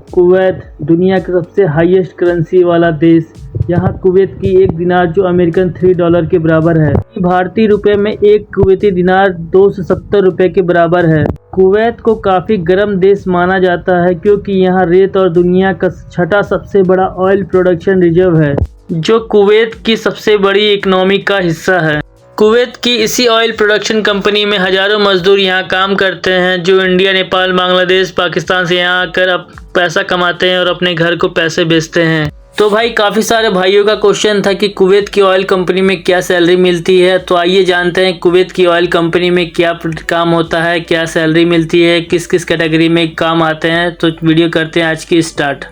Kuwait दुनिया का सबसे हाईएस्ट करेंसी वाला देश। यहाँ कुवैत की एक दिनार जो अमेरिकन $3 के बराबर है, भारतीय रुपए में एक कुवैती दिनार 270 रुपए के बराबर है। कुवैत को काफ़ी गर्म देश माना जाता है क्योंकि यहाँ रेत और दुनिया का छठा सबसे बड़ा ऑयल प्रोडक्शन रिजर्व है, जो कुवैत की सबसे बड़ी इकोनॉमी का हिस्सा है। कुवैत की इसी ऑयल प्रोडक्शन कंपनी में हजारों मजदूर यहाँ काम करते हैं, जो इंडिया, नेपाल, बांग्लादेश, पाकिस्तान से यहाँ आकर अब पैसा कमाते हैं और अपने घर को पैसे भेजते हैं। तो भाई काफ़ी सारे भाइयों का क्वेश्चन था कि कुवैत की ऑयल कंपनी में क्या सैलरी मिलती है। तो आइए जानते हैं कुवैत की ऑयल कंपनी में क्या काम होता है, क्या सैलरी मिलती है, किस किस कैटेगरी में काम आते हैं। तो वीडियो करते हैं आज की स्टार्ट।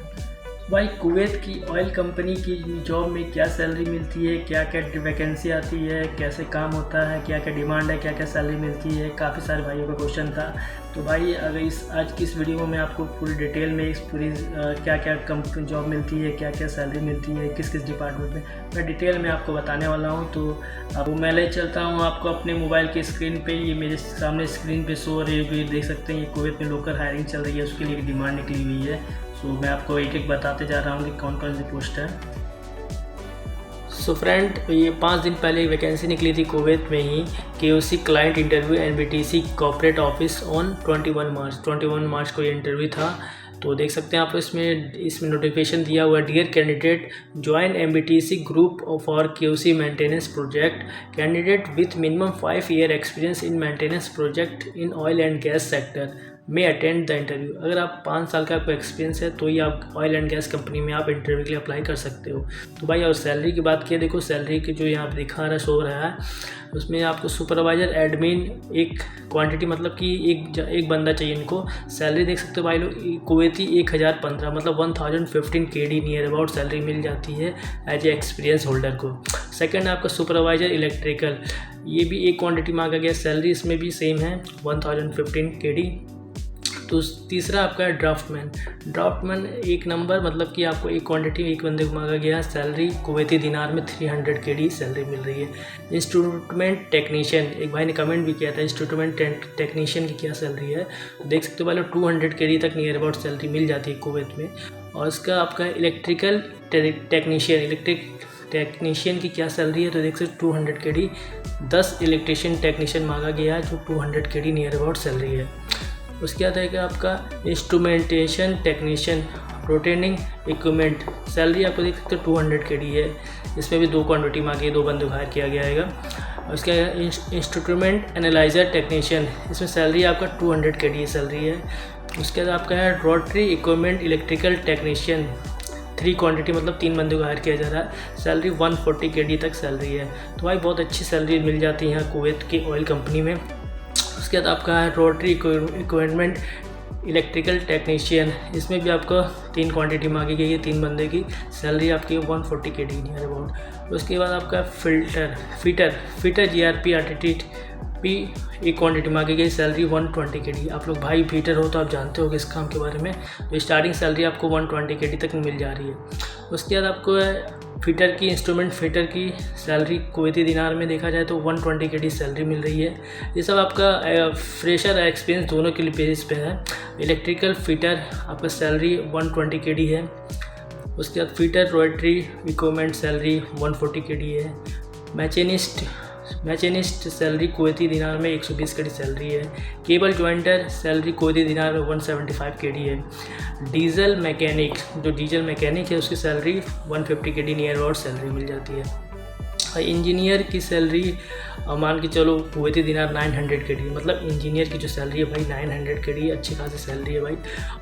भाई कुवैत की ऑयल कंपनी की जॉब में क्या सैलरी मिलती है, क्या क्या वैकेंसी आती है, कैसे काम होता है, क्या क्या डिमांड है, क्या क्या सैलरी मिलती है, काफ़ी सारे भाइयों का क्वेश्चन था। तो भाई अगर आज की इस वीडियो में मैं आपको पूरी डिटेल में इस पूरी क्या क्या जॉब मिलती है, क्या क्या सैलरी मिलती है, किस किस डिपार्टमेंट में, मैं डिटेल में आपको बताने वाला हूँ। तो अब मैं ले चलता हूँ आपको अपने मोबाइल की स्क्रीन पे। ये मेरे सामने स्क्रीन पे शो हो रही है, देख सकते हैं ये कुवैत में लोकल हायरिंग चल रही है, उसके लिए डिमांड निकली हुई है। तो मैं आपको एक एक बताते जा रहा हूँ कि कौन कौन सी पोस्ट है। सो फ्रेंड, ये 5 दिन पहले एक वैकेंसी निकली थी कुवैत में ही, KOC client interview NBTC corporate office on 21 मार्च को ये इंटरव्यू था। तो देख सकते हैं आप इसमें नोटिफिकेशन दिया हुआ है, dear candidate join NBTC group for KOC maintenance project, candidate with minimum 5 year experience in maintenance project in oil and gas sector में अटेंड द इंटरव्यू। अगर आप 5 साल का आपको एक्सपीरियंस है तो ही आप ऑयल एंड गैस कंपनी में आप इंटरव्यू के लिए अप्लाई कर सकते हो। तो भाई और सैलरी की बात की, देखो सैलरी की जो यहाँ दिखा रहा शो रहा है, उसमें आपको सुपरवाइजर एडमिन एक क्वांटिटी मतलब कि एक बंदा चाहिए इनको। सैलरी देख सकते हो भाई लोग, कुवैती 1015 मतलब 1015 KD नियर अबाउट सैलरी मिल जाती है एज ए एक्सपीरियंस होल्डर को। सेकंड आपका सुपरवाइजर इलेक्ट्रिकल, ये भी एक क्वांटिटी मांगा गया, सैलरी इसमें भी सेम है 1015 KD। तो तीसरा आपका है ड्राफ्टमैन 1 नंबर, मतलब कि आपको एक क्वांटिटी एक बंदे को मांगा गया है, सैलरी कुवैती दिनार में 300 KD सैलरी मिल रही है। इंस्ट्रूमेंट टेक्नीशियन, एक भाई ने कमेंट भी किया था इंस्ट्रूमेंट टेक्नीशियन की क्या सैलरी है, तो देख सकते हो भाई 200 KD तक नियर अबाउट सैलरी मिल जाती है कुवैत में। और इसका आपका इलेक्ट्रिकल टेक्नीशियन की क्या सैलरी है, तो देख सकते 200 KD, 10 इलेक्ट्रिशियन टेक्नीशियन मांगा गया है जो 200 KD नियर अबाउट सैलरी है। उसके बाद है आपका instrumentation technician rotating equipment, salary आपको देख सकते हो 200 KD है। इसमें भी 2 क्वांटिटी मांगी है, 2 बंदे को हायर किया गया है। उसके इंस्ट्रूमेंट एनालाइजर टेक्नीशियन, इसमें सैलरी आपका 200 KD सैलरी है। उसके बाद आपका है rotary equipment electrical technician, 3 quantity मतलब 3 बंदे को हायर किया जा रहा है, सैलरी 140 KD तक सैलरी है। तो भाई बहुत अच्छी सैलरी मिल जाती है यहाँ कुवैत की ऑयल कंपनी में। उसके बाद आपका है रोटरी इक्विपमेंट इलेक्ट्रिकल टेक्नीशियन, इसमें भी आपको 3 क्वांटिटी मांगी गई है, 3 बंदे की, सैलरी आपकी 140 KD नियर अबाउट। उसके बाद आपका फीटर GRP आर्टिटिट भी एक क्वांटिटी मांगी गई, सैलरी 120 KD। आप लोग भाई फीटर हो तो आप जानते हो इस काम के बारे में। तो स्टार्टिंग सैलरी आपको 120 KD तक मिल जा रही है। उसके बाद आपको इंस्ट्रूमेंट फीटर की सैलरी कुवैती दिनार में देखा जाए तो 120 KD सैलरी मिल रही है। ये सब आपका फ्रेशर एक्सपीरियंस दोनों के लिए बेसिस पे है। इलेक्ट्रिकल फीटर आपका सैलरी 120 KD है। उसके बाद fitter rotary equipment salary 140 KD है। मैचनिस्ट सैलरी कुवैती दिनार में 120 KD सैलरी है। केबल जॉइंटर सैलरी कुवैती दिनार में 175 KD है। डीजल मैकेनिक है उसकी salary 150 KD near about salary मिल जाती है। इंजीनियर की सैलरी मान के चलो कुवैती दिनार 900 KD, मतलब इंजीनियर की जो सैलरी है भाई 900 KD, अच्छी खासी सैलरी है भाई।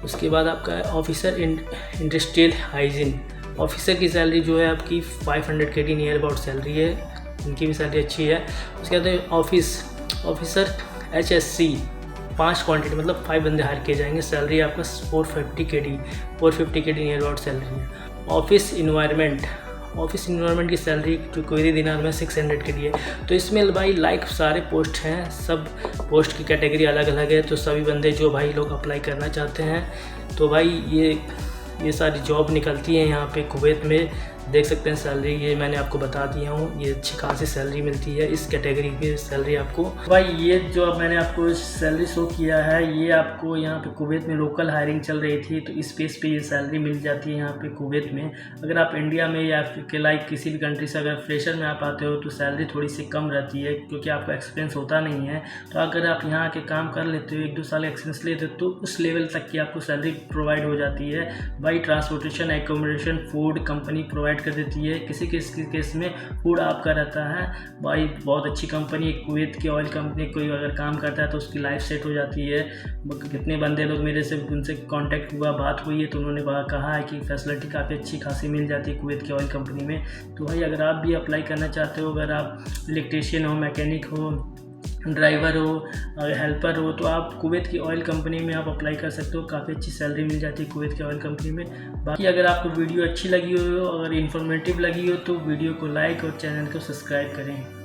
उसके बाद आपका ऑफिसर इंडस्ट्रियल हाइजीन, ऑफिसर की सैलरी जो है आपकी 500 KD नियर अबाउट सैलरी है, इनकी भी सैलरी अच्छी है। उसके बाद ऑफिसर HSC 5 क्वांटिटी मतलब 5 बंदे हायर किए जाएंगे, सैलरी आपका 450 KD नियर अबाउट सैलरी है। ऑफिस इन्वायरमेंट की सैलरी जो कुवैती दिनार में 600 KD है। तो इसमें भाई सारे पोस्ट हैं, सब पोस्ट की कैटेगरी अलग अलग है। तो सभी बंदे जो भाई लोग अप्लाई करना चाहते हैं तो भाई ये सारी जॉब निकलती है यहाँ पे कुवैत में। देख सकते हैं सैलरी ये मैंने आपको बता दिया हूँ, ये अच्छी खासी सैलरी मिलती है इस कैटेगरी की सैलरी आपको। भाई ये जो अब मैंने आपको सैलरी शो किया है ये आपको यहाँ पे कुवैत में लोकल हायरिंग चल रही थी तो इस बेस पे ये सैलरी मिल जाती है यहाँ पे कुवैत में। अगर आप इंडिया में या फिर लाइक किसी भी कंट्री से अगर फ्रेशर में आप आते हो तो सैलरी थोड़ी सी कम रहती है क्योंकि आपका एक्सपीरियंस होता नहीं है। तो अगर आप यहाँ आके काम कर लेते हो 1-2 साल एक्सपीरियंस लेते हो तो उस लेवल तक की आपको सैलरी प्रोवाइड हो जाती है। भाई transportation, accommodation, food company provide कर देती है। किसी किसी केस में फूड आपका रहता है। भाई बहुत अच्छी कंपनी है कुवैत की ऑयल कंपनी, कोई अगर काम करता है तो उसकी लाइफ सेट हो जाती है। कितने बंदे लोग मेरे से उनसे कांटेक्ट हुआ, बात हुई है तो उन्होंने कहा है कि फैसिलिटी काफ़ी अच्छी खासी मिल जाती है कुवैत की ऑयल कंपनी में। तो भाई अगर आप भी अप्लाई करना चाहते हो, अगर आप इलेक्ट्रीशियन हो, मैकेनिक हो, ड्राइवर हो, हेल्पर हो, तो आप कुवैत की ऑयल कंपनी में आप अप्लाई कर सकते हो। काफ़ी अच्छी सैलरी मिल जाती है कुवैत की ऑयल कंपनी में। बाकी अगर आपको वीडियो अच्छी लगी हो, अगर इन्फॉर्मेटिव लगी हो तो वीडियो को लाइक और चैनल को सब्सक्राइब करें।